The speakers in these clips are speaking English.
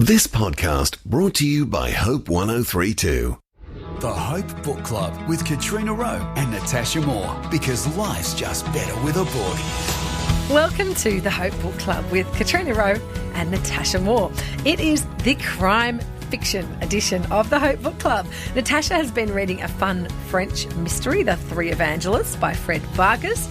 This podcast brought to you by Hope 103.2. The Hope Book Club with Katrina Rowe and Natasha Moore, because life's just better with a book. Welcome to the Hope Book Club with Katrina Rowe and Natasha Moore. It is the crime fiction edition of the Hope Book Club. Natasha has been reading a fun French mystery, The Three Evangelists by Fred Vargas.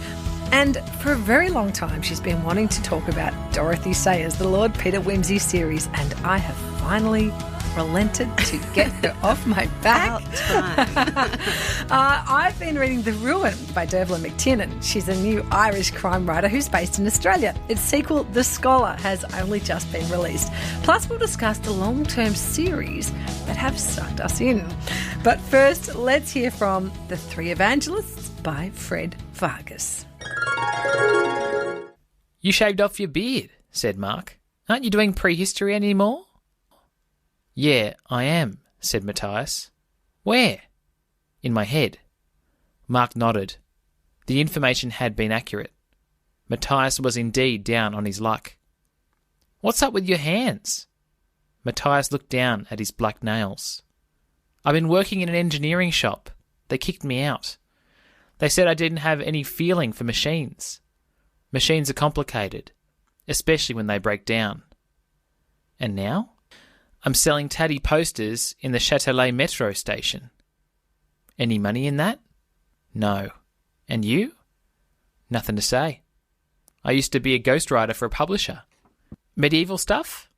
And for a very long time, she's been wanting to talk about Dorothy Sayers, the Lord Peter Wimsey series, and I have finally relented to get her off my back. I've been reading The Ruin by Dervla McTiernan. She's a new Irish crime writer who's based in Australia. Its sequel, The Scholar, has only just been released. Plus, we'll discuss the long-term series that have sucked us in. But first, let's hear from The Three Evangelists by Fred Vargas. You shaved off your beard, said Mark. Aren't you doing prehistory anymore? Yeah, I am, said Matthias. Where? In my head. Mark nodded. The information had been accurate. Matthias was indeed down on his luck. What's up with your hands? Matthias looked down at his black nails. I've been working in an engineering shop. They kicked me out. They said I didn't have any feeling for machines. Machines are complicated, especially when they break down. And now? I'm selling tatty posters in the Châtelet metro station. Any money in that? No. And you? Nothing to say. I used to be a ghostwriter for a publisher. Medieval stuff?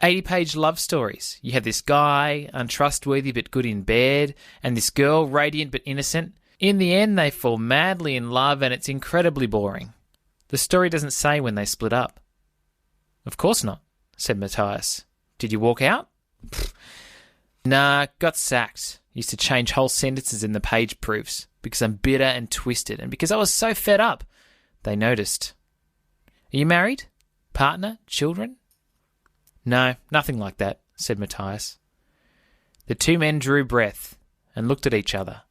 80-page love stories. You have this guy, untrustworthy but good in bed, and this girl, radiant but innocent. In the end, they fall madly in love, and it's incredibly boring. The story doesn't say when they split up. Of course not, said Matthias. Did you walk out? Nah, got sacked. Used to change whole sentences in the page proofs because I'm bitter and twisted, and because I was so fed up. They noticed. Are you married? Partner? Children? No, nothing like that, said Matthias. The two men drew breath and looked at each other.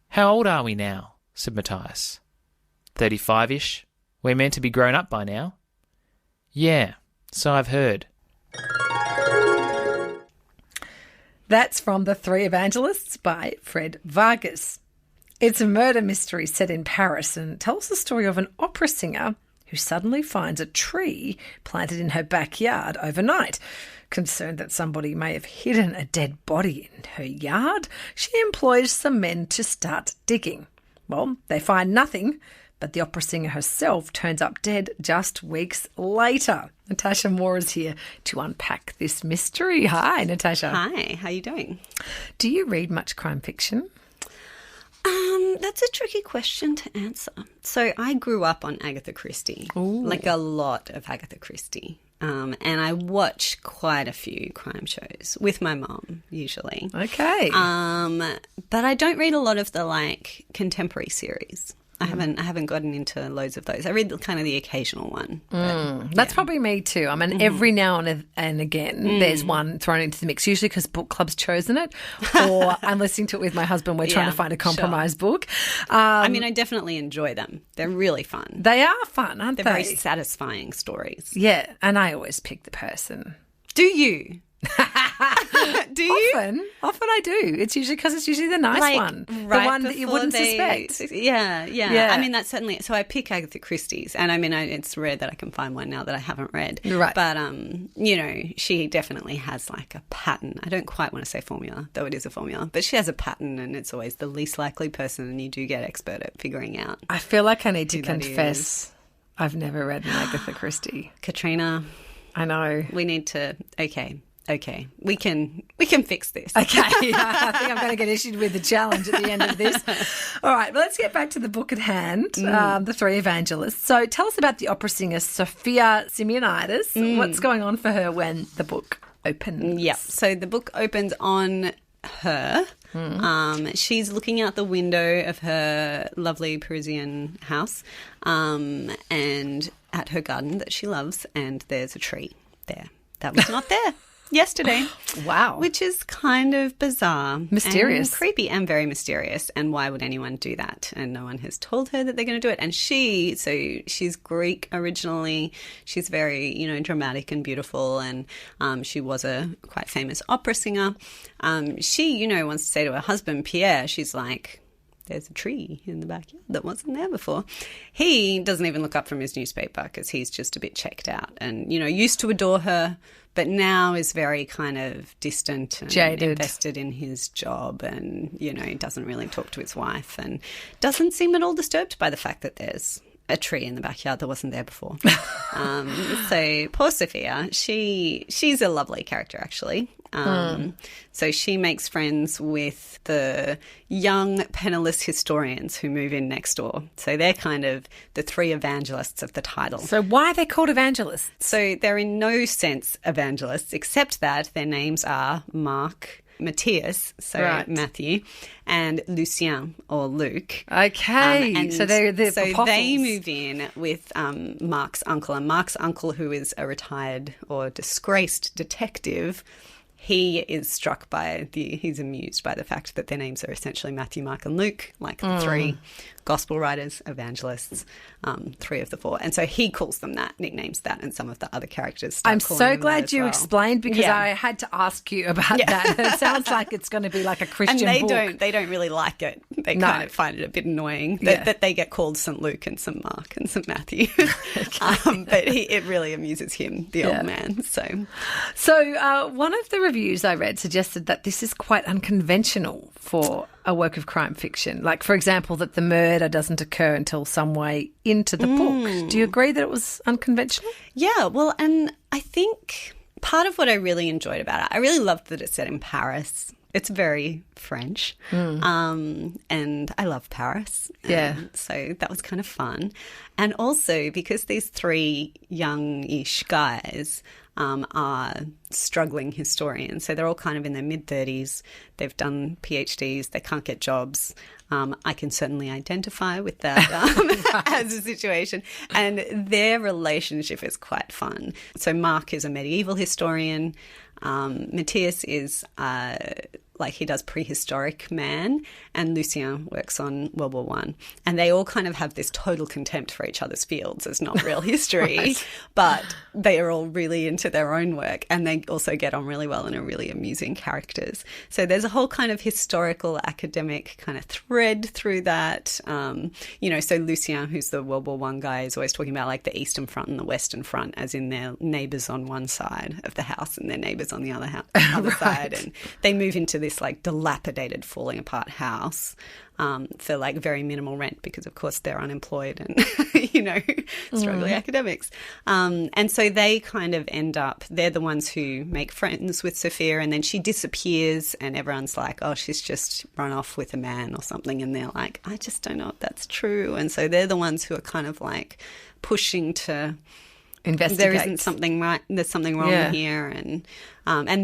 How old are we now? Said Matthias. 35-ish. We're meant to be grown up by now. Yeah, so I've heard. That's from The Three Evangelists by Fred Vargas. It's a murder mystery set in Paris and tells the story of an opera singer who suddenly finds a tree planted in her backyard overnight. Concerned that somebody may have hidden a dead body in her yard, she employs some men to start digging. Well, they find nothing, but the opera singer herself turns up dead just weeks later. Natasha Moore is here to unpack this mystery. Hi, Natasha. Hi, how are you doing? Do you read much crime fiction? That's a tricky question to answer. So I grew up on Agatha Christie, like a lot of Agatha Christie. And I watch quite a few crime shows with my mum, usually. Okay. But I don't read a lot of the, contemporary series. I haven't gotten into loads of those. I read kind of the occasional one. That's probably me too. I mean, every now and again, there's one thrown into the mix, usually because book club's chosen it, or I'm listening to it with my husband. We're trying to find a compromise book. I mean, I definitely enjoy them. They're really fun. They are fun, aren't they? They're very satisfying stories. Yeah, and I always pick the person. Do you? Do you? Often I do. It's usually because it's usually the nice one, the one that you wouldn't suspect. Yeah. I mean, that's certainly. So I pick Agatha Christie's, and I mean, it's rare that I can find one now that I haven't read. Right. But she definitely has like a pattern. I don't quite want to say formula, though it is a formula, but she has a pattern, and it's always the least likely person, and you do get expert at figuring out. I feel like I need to confess, I've never read an Agatha Christie. Katrina, I know. We need to. Okay, we can fix this. Okay, I think I'm going to get issued with the challenge at the end of this. All right, well, let's get back to the book at hand, The Three Evangelists. So tell us about the opera singer Sophia Simeonidis. What's going on for her when the book opens? Yep, so the book opens on her. She's looking out the window of her lovely Parisian house and at her garden that she loves, and there's a tree there. That was not there yesterday. Wow. Which is kind of bizarre. Mysterious. And creepy and very mysterious. And why would anyone do that? And no one has told her that they're going to do it. And she's Greek originally. She's very, dramatic and beautiful. And she was a quite famous opera singer. She, wants to say to her husband, Pierre, she's like, there's a tree in the backyard that wasn't there before. He doesn't even look up from his newspaper because he's just a bit checked out and, used to adore her, but now is very kind of distant and jaded, invested in his job and, he doesn't really talk to his wife and doesn't seem at all disturbed by the fact that there's a tree in the backyard that wasn't there before. So poor Sophia, she's a lovely character actually. So she makes friends with the young penniless historians who move in next door. So they're kind of the three evangelists of the title. So why are they called evangelists? So they're in no sense evangelists, except that their names are Mark, Matthias, so right. Matthew, and Lucien or Luke. Okay, so they're the apostles. They move in with Mark's uncle, and Mark's uncle, who is a retired or disgraced detective, he is struck by he's amused by the fact that their names are essentially Matthew, Mark and Luke, like the three gospel writers, evangelists, three of the four. And so he calls them that, nicknames that, and some of the other characters start I'm calling so them glad that you as well. explained because I had to ask you about that. It sounds like it's going to be like a Christian book. They don't really like it. They kind of find it a bit annoying that they get called St. Luke and St. Mark and St. Matthew. But it really amuses him, the old man. So one of the reviews I read suggested that this is quite unconventional for a work of crime fiction. Like, for example, that the murder doesn't occur until some way into the book. Do you agree that it was unconventional? Yeah, well, and I think part of what I really enjoyed about it, I really loved that it's set in Paris. It's very French, and I love Paris. Yeah. So that was kind of fun. And also because these three young-ish guys are struggling historians. So they're all kind of in their mid-30s. They've done PhDs. They can't get jobs. I can certainly identify with that as a situation. And their relationship is quite fun. So Mark is a medieval historian. Matthias is he does prehistoric man, and Lucien works on World War I. And they all kind of have this total contempt for each other's fields as not real history, right. But they are all really into their own work, and they also get on really well and are really amusing characters. So there's a whole kind of historical academic kind of thread through that. So Lucien, who's the World War I guy, is always talking about like the Eastern Front and the Western Front, as in their neighbours on one side of the house and their neighbours on the other right. side. And they move into this like dilapidated, falling apart house for like very minimal rent because, of course, they're unemployed and, struggling academics. And so they kind of end up, they're the ones who make friends with Sophia, and then she disappears and everyone's like, oh, she's just run off with a man or something. And they're like, I just don't know if that's true. And so they're the ones who are kind of like pushing to investigate. There isn't something right. There's something wrong here, and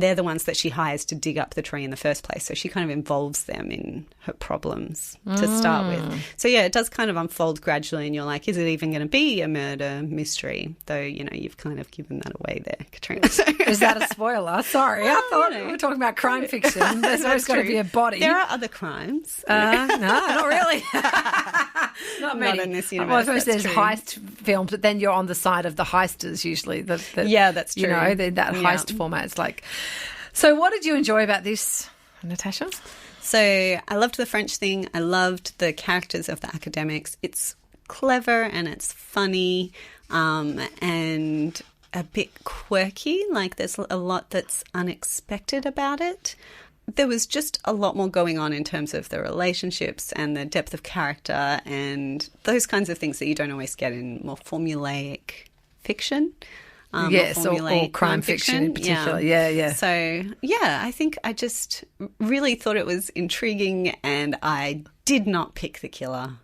they're the ones that she hires to dig up the tree in the first place. So she kind of involves them in her problems to start with. So it does kind of unfold gradually, and you're like, is it even going to be a murder mystery? Though you've kind of given that away there, Katrina. So. Is that a spoiler? Sorry, I thought we were talking about crime fiction. There's always got to be a body. There are other crimes. No, not really. Not many. Not in this universe. Well, I suppose there's heist films, but then you're on the side of the heisters usually. That's true. That heist format is like. So what did you enjoy about this, Natasha? So I loved the French thing. I loved the characters of the academics. It's clever and it's funny and a bit quirky. Like there's a lot that's unexpected about it. There was just a lot more going on in terms of the relationships and the depth of character and those kinds of things that you don't always get in more formulaic fiction. Yes, or crime fiction in particular. Yeah. So, I think I just really thought it was intriguing, and I did not pick the killer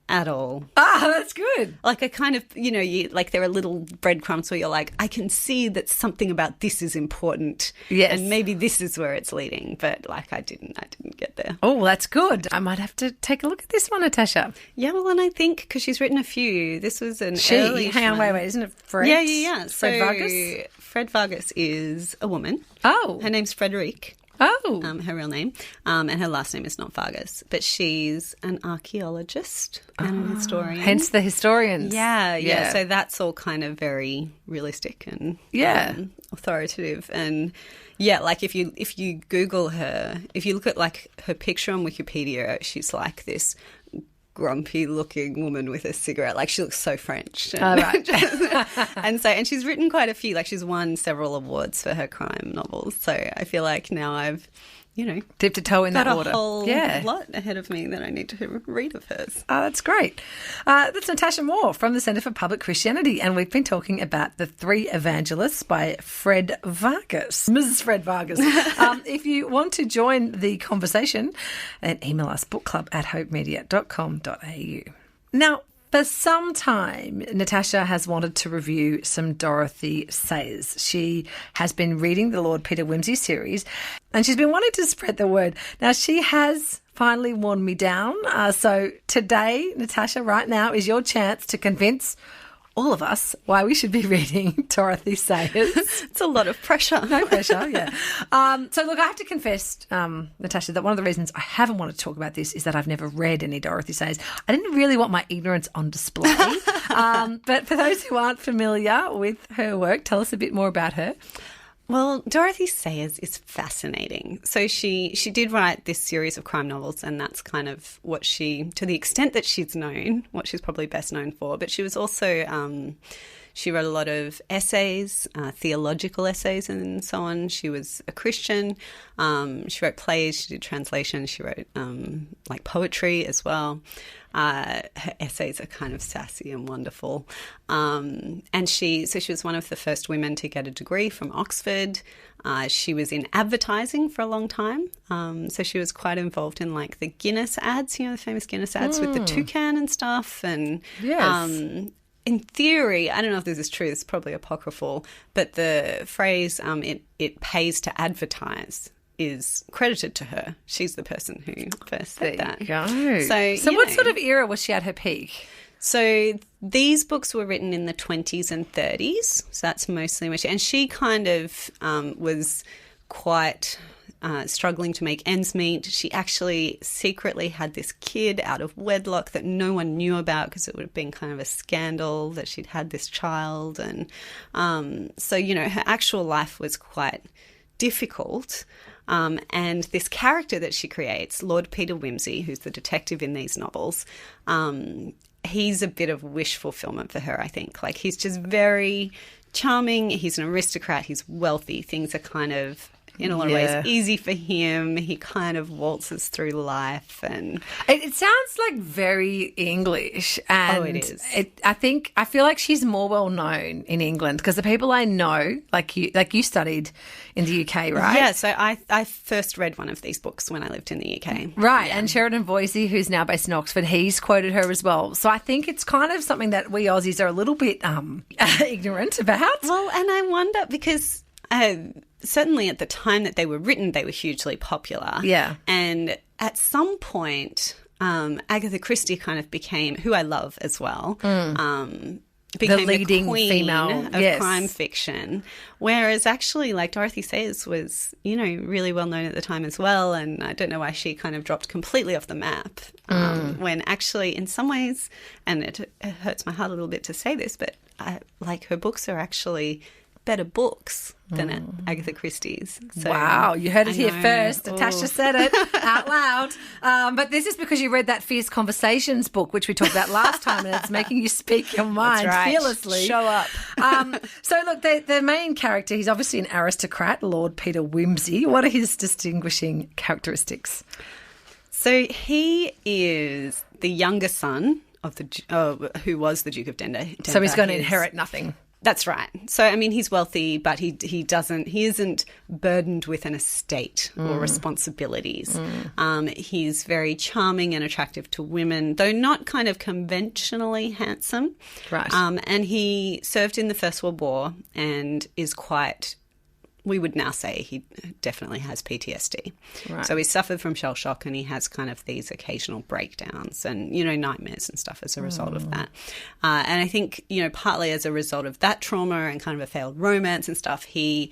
at all. That's good. Like I kind of, there are little breadcrumbs where you're like, I can see that something about this is important. Yes. And maybe this is where it's leading. But I didn't get there. Oh, that's good. I might have to take a look at this one, Natasha. Yeah, well, and I think, because she's written a few, this was an early Hang on, wait, isn't it Fred? Yeah. Fred Vargas? Fred Vargas is a woman. Oh. Her name's Frederique. Oh. Her real name. And her last name is not Vargas. But she's an archaeologist and an historian. Hence the historians. Yeah. So that's all kind of very realistic and authoritative. And yeah, like if you Google her, if you look at like her picture on Wikipedia, she's like this grumpy looking woman with a cigarette. Like she looks so French. Oh, right. and she's written quite a few, like she's won several awards for her crime novels. So I feel like now I've, dipped a toe in that order. Got a whole lot ahead of me that I need to read of hers. Oh, that's great. That's Natasha Moore from the Centre for Public Christianity, and we've been talking about The Three Evangelists by Fred Vargas. Mrs. Fred Vargas. If you want to join the conversation, then email us bookclub@hopemedia.com.au. Now, for some time, Natasha has wanted to review some Dorothy Sayers. She has been reading the Lord Peter Wimsey series, and she's been wanting to spread the word. Now, she has finally worn me down. So today, Natasha, right now is your chance to convince all of us why we should be reading Dorothy Sayers. It's a lot of pressure. No pressure, yeah. So, look, I have to confess, Natasha, that one of the reasons I haven't wanted to talk about this is that I've never read any Dorothy Sayers. I didn't really want my ignorance on display. But for those who aren't familiar with her work, tell us a bit more about her. Well, Dorothy Sayers is fascinating. So she did write this series of crime novels, and that's kind of what to the extent that she's known, what she's probably best known for. But she was also, she wrote a lot of essays, theological essays and so on. She was a Christian. She wrote plays, she did translations, she wrote like poetry as well. Her essays are kind of sassy and wonderful. And she was one of the first women to get a degree from Oxford. She was in advertising for a long time. So she was quite involved in like the Guinness ads, the famous Guinness ads with the toucan and stuff. And yes. In theory, I don't know if this is true, it's probably apocryphal, but the phrase it pays to advertise is credited to her. She's the person who first said that. Go. So what sort of era was she at her peak? So these books were written in the 20s and 30s. So that's mostly when she kind of was quite struggling to make ends meet. She actually secretly had this kid out of wedlock that no one knew about because it would have been kind of a scandal that she'd had this child. And so, her actual life was quite difficult. And this character that she creates, Lord Peter Wimsey, who's the detective in these novels, he's a bit of wish fulfillment for her, I think. Like, he's just very charming. He's an aristocrat. He's wealthy. Things are kind of, in a lot of ways, easy for him. He kind of waltzes through life. And it sounds like very English. And it is. I feel like she's more well known in England because the people I know, like you studied in the UK, right? Yeah, so I first read one of these books when I lived in the UK. Right, yeah. And Sheridan Boise, who's now based in Oxford, he's quoted her as well. So I think it's kind of something that we Aussies are a little bit ignorant about. Well, and I wonder because certainly at the time that they were written, they were hugely popular. Yeah. And at some point, Agatha Christie kind of became, who I love as well, became the leading queen female of crime fiction. Whereas actually, like, Dorothy Sayers was, really well known at the time as well. And I don't know why she kind of dropped completely off the map when actually, in some ways, and it hurts my heart a little bit to say this, but her books are actually better books than Agatha Christie's. So, wow, you heard it here first. Natasha said it out loud. But this is because you read that Fierce Conversations book, which we talked about last time, and it's making you speak your mind fearlessly. Show up. So, look, the main character, he's obviously an aristocrat, Lord Peter Wimsey. What are his distinguishing characteristics? So he is the younger son of who was the Duke of Denver. So he's going to inherit nothing. That's right. So, I mean, he's wealthy, but he isn't burdened with an estate or responsibilities. He's very charming and attractive to women, though not kind of conventionally handsome. Right. And he served in the First World War and is quite we would now say he definitely has PTSD. Right. So he suffered from shell shock and he has kind of these occasional breakdowns and, nightmares and stuff as a result of that. And I think, partly as a result of that trauma and kind of a failed romance and stuff, he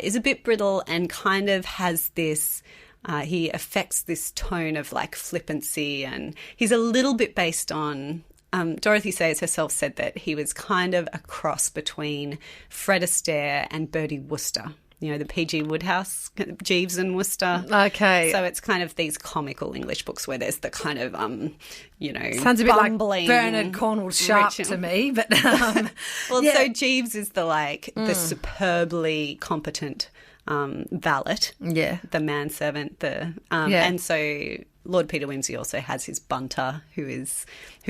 is a bit brittle and kind of has this... he affects this tone of like flippancy, and he's a little bit based on... Dorothy Sayers herself said that he was kind of a cross between Fred Astaire and Bertie Wooster. The P.G. Wodehouse, Jeeves and Wooster. Okay. So it's kind of these comical English books where there's the kind of, sounds a bit like bumbling Bernard Cornwell Sharp to me, but well, yeah. so Jeeves is the superbly competent valet, the manservant, and so Lord Peter Wimsey also has his bunter, who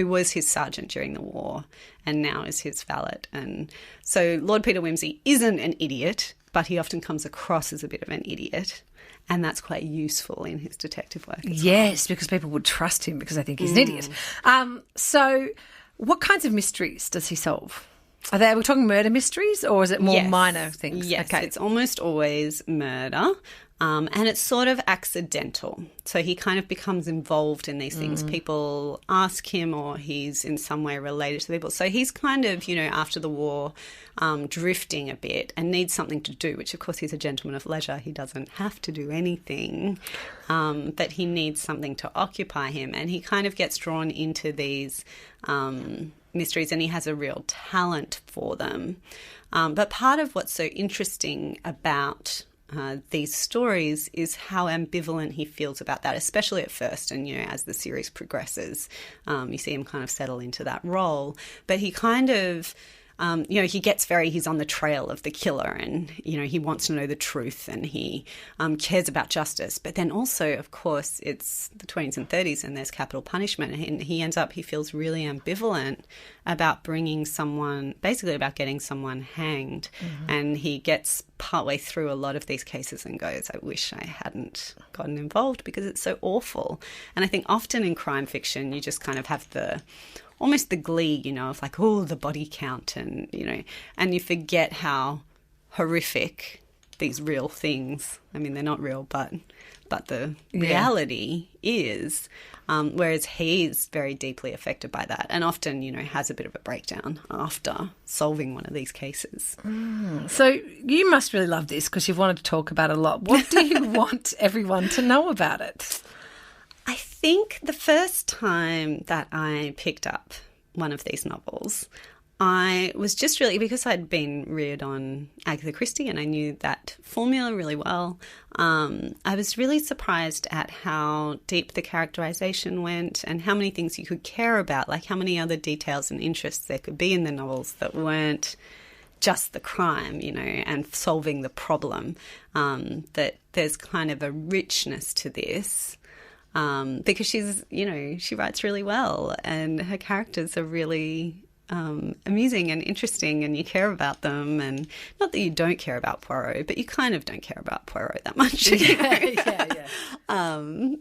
was his sergeant during the war and now is his valet. And so Lord Peter Wimsey isn't an idiot, but he often comes across as a bit of an idiot. And that's quite useful in his detective work as well. Because people would trust him because they think he's an idiot. So what kinds of mysteries does he solve? Are we talking murder mysteries, or is it more minor things? Yes, it's almost always murder. And it's sort of accidental. So he kind of becomes involved in these things. People ask him, or he's in some way related to people. So he's kind of, after the war, drifting a bit and needs something to do, which of course he's a gentleman of leisure. He doesn't have to do anything, but he needs something to occupy him. And he kind of gets drawn into these mysteries, and he has a real talent for them. But part of what's so interesting about these stories is how ambivalent he feels about that, especially at first. And, as the series progresses, you see him kind of settle into that role. But he kind of... he's on the trail of the killer, and, he wants to know the truth, and he cares about justice. But then also, of course, it's the 20s and 30s and there's capital punishment. And he feels really ambivalent about getting someone hanged. Mm-hmm. And he gets partway through a lot of these cases and goes, I wish I hadn't gotten involved because it's so awful. And I think often in crime fiction, you just kind of have almost the glee, of like, the body count and, and you forget how horrific these real things, I mean, they're not real, but the reality is, whereas he's very deeply affected by that and often, has a bit of a breakdown after solving one of these cases. So you must really love this because you've wanted to talk about it a lot. What do you want everyone to know about it? I think the first time that I picked up one of these novels, I was just really, because I'd been reared on Agatha Christie and I knew that formula really well, I was really surprised at how deep the characterization went and how many things you could care about, like how many other details and interests there could be in the novels that weren't just the crime, and solving the problem, that there's kind of a richness to this. Because she writes really well and her characters are really amusing and interesting and you care about them. And not that you don't care about Poirot, but you kind of don't care about Poirot that much. Yeah.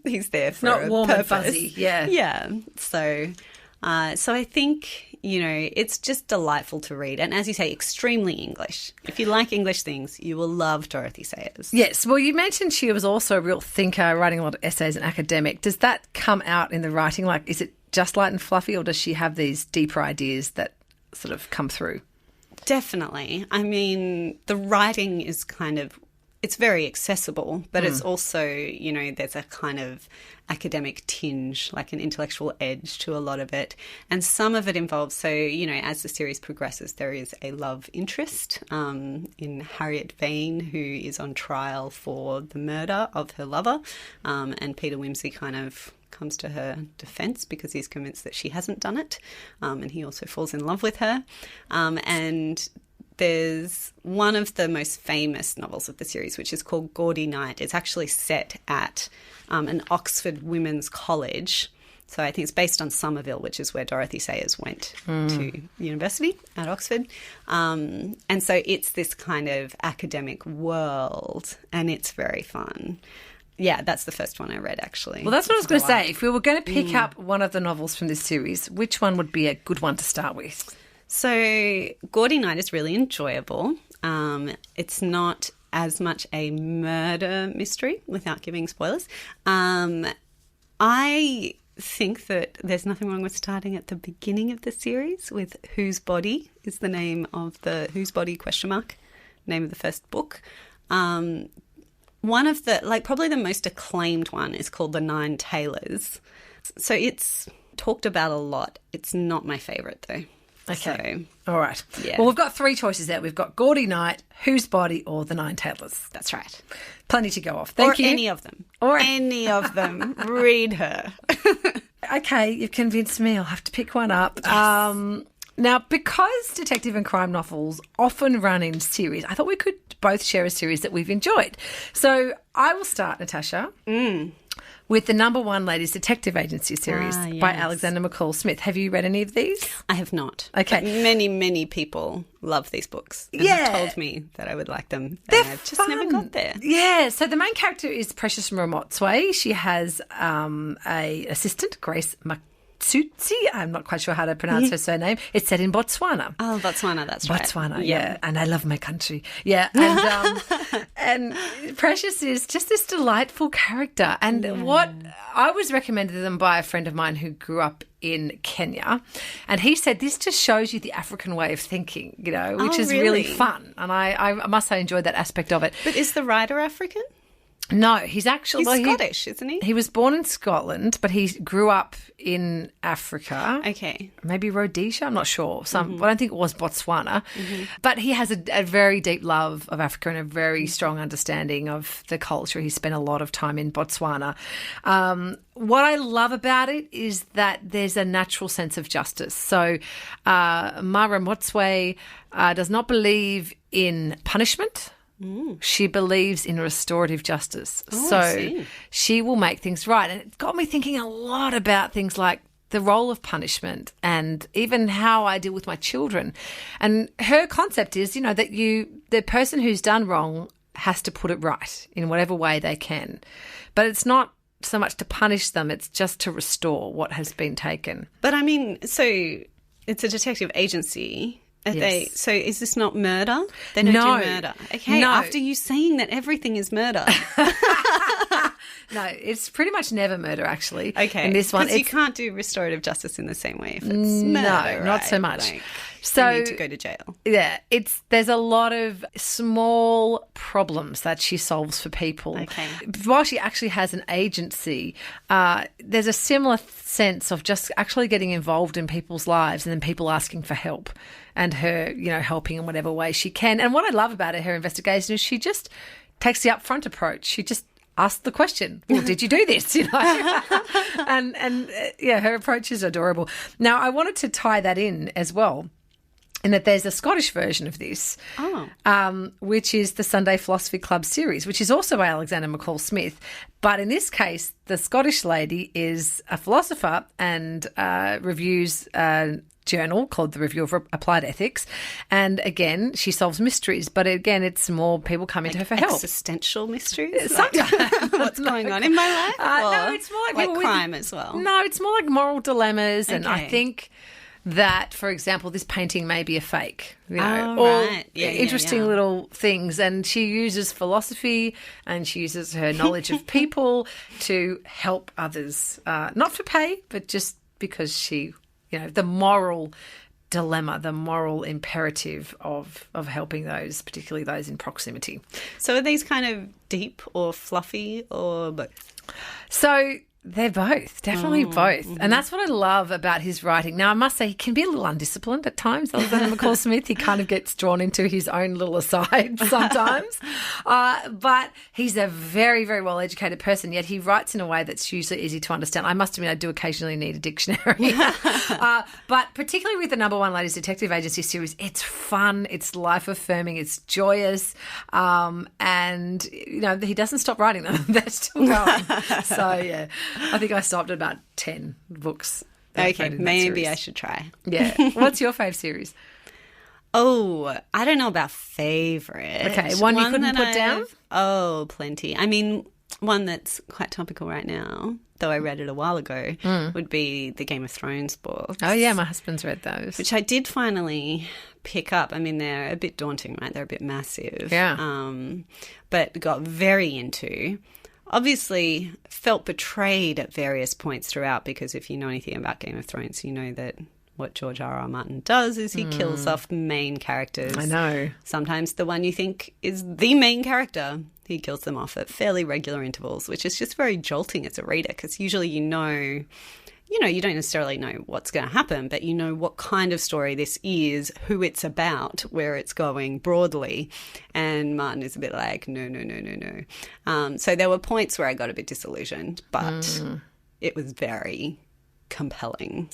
He's there for not a warm purpose. and fuzzy. Yeah. Yeah. So I think, it's just delightful to read. And as you say, extremely English. If you like English things, you will love Dorothy Sayers. Yes. Well, you mentioned she was also a real thinker, writing a lot of essays and academic. Does that come out in the writing? Like, is it just light and fluffy, or does she have these deeper ideas that sort of come through? Definitely. I mean, the writing is it's very accessible, but it's also, there's a kind of academic tinge, like an intellectual edge to a lot of it. And some of it involves, as the series progresses, there is a love interest in Harriet Vane, who is on trial for the murder of her lover. And Peter Wimsey kind of comes to her defence because he's convinced that she hasn't done it. And he also falls in love with her. And there's one of the most famous novels of the series, which is called Gaudy Night. It's actually set at an Oxford women's college. So I think it's based on Somerville, which is where Dorothy Sayers went to university at Oxford. And so it's this kind of academic world, and it's very fun. Yeah, that's the first one I read, actually. Well, that's what I was going to say. If we were going to pick up one of the novels from this series, which one would be a good one to start with? So Gaudy Night is really enjoyable. It's not as much a murder mystery without giving spoilers. I think that there's nothing wrong with starting at the beginning of the series with Whose Body is the name of the Whose Body ? Name of the first book. One of the, probably the most acclaimed one is called The Nine Tailors. So it's talked about a lot. It's not my favourite though. Okay. So, all right. Yeah. Well, we've got 3 choices there. We've got Gaudy Night, Whose Body, or The Nine Tailors. That's right. Plenty to go off. Thank you. Or any of them. Or any of them. Read her. Okay, you've convinced me. I'll have to pick one up. Yes. Now, because detective and crime novels often run in series, I thought we could both share a series that we've enjoyed. So I will start, Natasha, with the #1 Ladies Detective Agency series by yes. Alexander McCall Smith. Have you read any of these? I have not. Okay. But many, many people love these books and Yeah. have told me that I would like them. They're and I've just never got there. Yeah, so the main character is Precious Ramotswe. She has a assistant, Grace McTiernan. I'm not quite sure how to pronounce her surname. It's set in Botswana. Oh, Botswana, that's right. Botswana, yeah. And I love my country. Yeah. And Precious is just this delightful character. And what I was recommended to them by a friend of mine who grew up in Kenya. And he said this just shows you the African way of thinking, which is really fun. And I must say I enjoyed that aspect of it. But is the writer African? No, he's actually... He's Scottish, isn't he? He was born in Scotland, but he grew up in Africa. Okay. Maybe Rhodesia, I'm not sure. I don't think it was Botswana. But he has a very deep love of Africa and a very strong understanding of the culture. He spent a lot of time in Botswana. What I love about it is that there's a natural sense of justice. So Mara Motswe does not believe in punishment. She believes in restorative justice. She will make things right. And it got me thinking a lot about things like the role of punishment and even how I deal with my children. And her concept is, that the person who's done wrong has to put it right in whatever way they can. But it's not so much to punish them, it's just to restore what has been taken. But I mean, so it's a detective agency. Yes. So is this not murder? They don't do murder. Okay, No. after you saying that everything is murder. No, it's pretty much never murder, actually. Okay. In this one, because you can't do restorative justice in the same way if it's murder, no, not so right? much. So you need to go to jail. Yeah, there's a lot of small problems that she solves for people. Okay. While she actually has an agency, there's a similar sense of just actually getting involved in people's lives and then people asking for help and her, helping in whatever way she can. And what I love about her investigation is she just takes the upfront approach. She just asks the question, well, did you do this? And her approach is adorable. Now, I wanted to tie that in as well, in that there's a Scottish version of this, which is the Sunday Philosophy Club series, which is also by Alexander McCall Smith. But in this case, the Scottish lady is a philosopher and reviews a journal called The Review of Applied Ethics. And again, she solves mysteries. But again, it's more people coming to her for help. Existential mysteries? Sometimes. What's going on in my life? No, it's more like people crime as well. No, it's more like moral dilemmas. And I Okay. think that, for example, this painting may be a fake, Oh, or right. Yeah, interesting little things. And she uses philosophy and she uses her knowledge of people to help others, not for pay, but just because she, the moral dilemma, the moral imperative of helping those, particularly those in proximity. So are these kind of deep or fluffy or both? So they're both, definitely both. And that's what I love about his writing. Now, I must say he can be a little undisciplined at times, Alexander McCall Smith. He kind of gets drawn into his own little aside sometimes. But he's a very, very well-educated person, yet he writes in a way that's usually easy to understand. I must admit I do occasionally need a dictionary. But particularly with the #1 Ladies Detective Agency series, it's fun, it's life-affirming, it's joyous, and, he doesn't stop writing them. They're still going. So, yeah. I think I stopped at about 10 books. Okay, maybe I should try. Yeah. What's your fave series? Oh, I don't know about favourite. Okay, one you couldn't that put down? Oh, plenty. I mean, one that's quite topical right now, though I read it a while ago, would be the Game of Thrones books. Oh, yeah, my husband's read those. Which I did finally pick up. I mean, they're a bit daunting, right? They're a bit massive. Yeah. But got very into. Obviously felt betrayed at various points throughout, because if you know anything about Game of Thrones, you know that what George R.R. Martin does is he kills off main characters. I know. Sometimes the one you think is the main character, he kills them off at fairly regular intervals, which is just very jolting as a reader, because usually you don't necessarily know what's going to happen, but you know what kind of story this is, who it's about, where it's going broadly. And Martin is a bit like, no. So there were points where I got a bit disillusioned, but it was very compelling.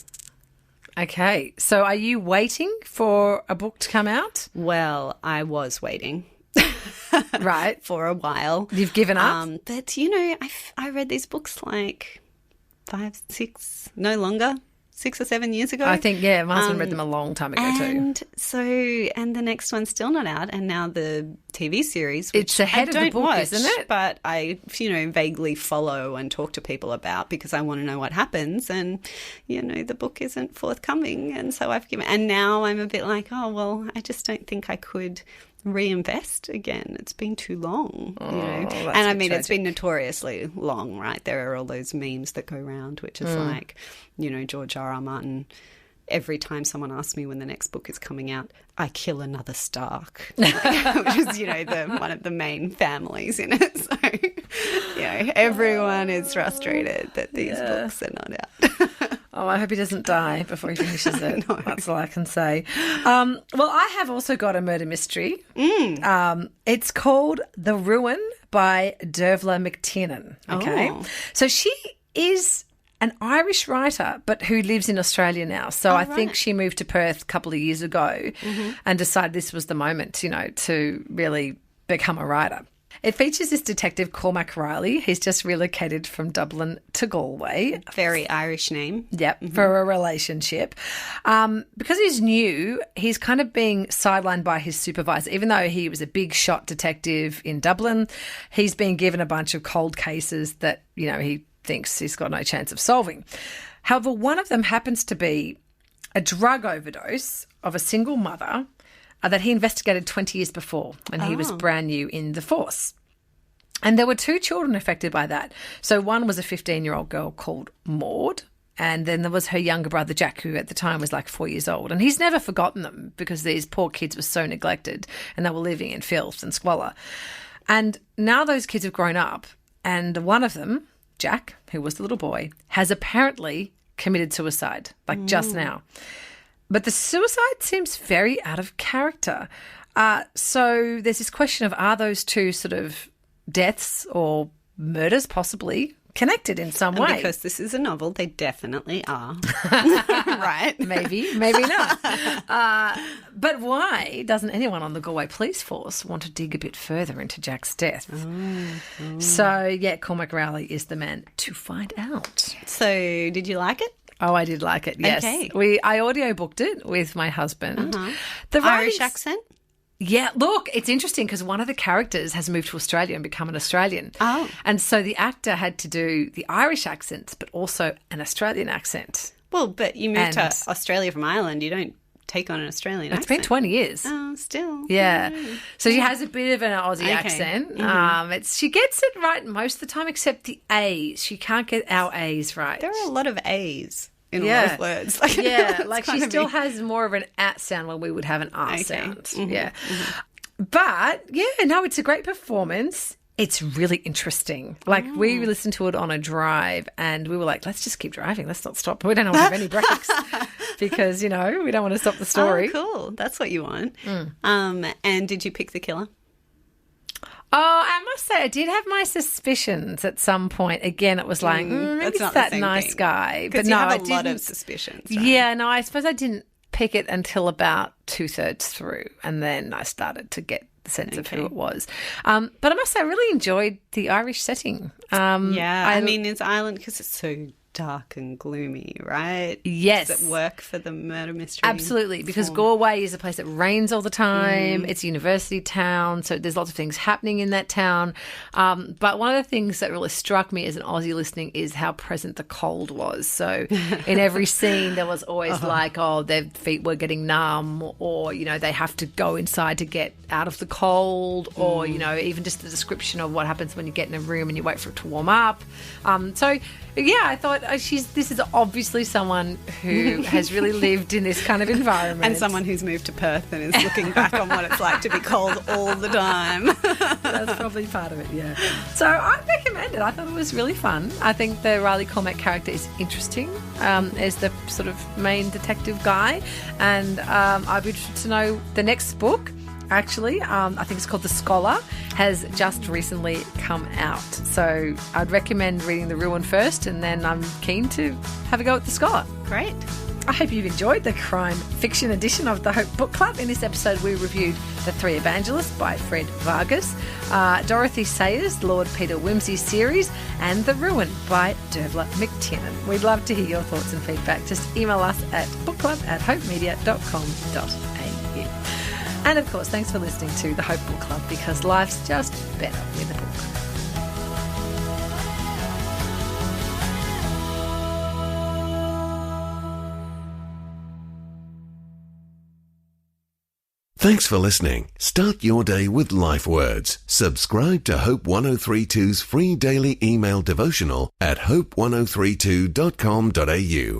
Okay. So are you waiting for a book to come out? Well, I was waiting. Right. For a while. You've given up? But, I read these books like 5, 6, no longer, 6 or 7 years ago. I think, yeah, my husband read them a long time ago too. And the next one's still not out, and now the TV series, which it's ahead I of the don't book, watch, isn't it? But I, vaguely follow and talk to people about, because I want to know what happens, and, the book isn't forthcoming, and so I've given, and now I'm a bit like, oh, well, I just don't think I could reinvest again. It's been too long, and I mean, it's been notoriously long, right? There are all those memes that go around, which is like, George R.R. Martin, every time someone asks me when the next book is coming out, I kill another Stark, which is, one of the main families in it. So, everyone is frustrated that these books are not out. Oh, I hope he doesn't die before he finishes it. No. That's all I can say. Well, I have also got a murder mystery. It's called The Ruin by Dervla McTiernan. Okay. Oh. So she is an Irish writer, but who lives in Australia now. So I think she moved to Perth a couple of years ago and decided this was the moment, to really become a writer. It features this detective, Cormac Riley. He's just relocated from Dublin to Galway. Very Irish name. Yep, for a relationship. Because he's new, he's kind of being sidelined by his supervisor. Even though he was a big shot detective in Dublin, he's been given a bunch of cold cases that, he thinks he's got no chance of solving. However, one of them happens to be a drug overdose of a single mother that he investigated 20 years before when he was brand new in the force. And there were 2 children affected by that. So one was a 15-year-old girl called Maud, and then there was her younger brother, Jack, who at the time was like 4 years old. And he's never forgotten them because these poor kids were so neglected and they were living in filth and squalor. And now those kids have grown up, and one of them, Jack, who was the little boy, has apparently committed suicide, like just now. But the suicide seems very out of character. So there's this question of, are those 2 sort of deaths or murders possibly connected in some way? Because this is a novel, they definitely are. Right? Maybe not. But why doesn't anyone on the Galway Police Force want to dig a bit further into Jack's death? So, yeah, Cormac Rowley is the man to find out. So, did you like it? Oh, I did like it, yes. Okay. I audiobooked it with my husband. The Irish accent? Yeah, look, it's interesting because one of the characters has moved to Australia and become an Australian. Oh. And so the actor had to do the Irish accents but also an Australian accent. Well, but you moved to Australia from Ireland. You don't take on an Australian accent. It's been 20 years. Oh, still. Yeah. So she has a bit of an Aussie accent. She gets it right most of the time except the A's. She can't get our A's right. There are a lot of A's in a lot of words. Like she still has more of an at sound when we would have an R sound. Yeah. But, it's a great performance. It's really interesting. Like, we listened to it on a drive and we were like, let's just keep driving. Let's not stop. We don't want to have any breaks because, we don't want to stop the story. Oh, cool. That's what you want. And did you pick the killer? Oh, I must say, I did have my suspicions at some point. Again, it was like, maybe it's that nice guy. But no, I didn't. Lot of suspicions. Right? Yeah, no, I suppose I didn't pick it until about 2/3 through, and then I started to get the sense of who it was. But I must say, I really enjoyed the Irish setting. I mean, it's Ireland because it's so dark and gloomy, right? Yes. Does it work for the murder mystery? Absolutely, because form? Galway is a place that rains all the time. It's a university town, so there's lots of things happening in that town. But one of the things that really struck me as an Aussie listening is how present the cold was. So in every scene, there was always like, oh, their feet were getting numb, or, you know, they have to go inside to get out of the cold, or, you know, even just the description of what happens when you get in a room and you wait for it to warm up. So, yeah, I thought this is obviously someone who has really lived in this kind of environment. And someone who's moved to Perth and is looking back on what it's like to be cold all the time. That's probably part of it, yeah. So I recommend it. I thought it was really fun. I think the Riley Cormac character is interesting as the sort of main detective guy. And I'd be interested to know the next book. Actually, I think it's called The Scholar, has just recently come out. So I'd recommend reading The Ruin first, and then I'm keen to have a go at The Scholar. Great. I hope you've enjoyed the crime fiction edition of the Hope Book Club. In this episode, we reviewed The Three Evangelists by Fred Vargas, Dorothy Sayers, Lord Peter Wimsey series, and The Ruin by Dervla McTiernan. We'd love to hear your thoughts and feedback. Just email us at bookclub@hopemedia.com.au. And of course, thanks for listening to the Hope Book Club, because life's just better with a book. Thanks for listening. Start your day with life words. Subscribe to Hope 1032's free daily email devotional at hope1032.com.au.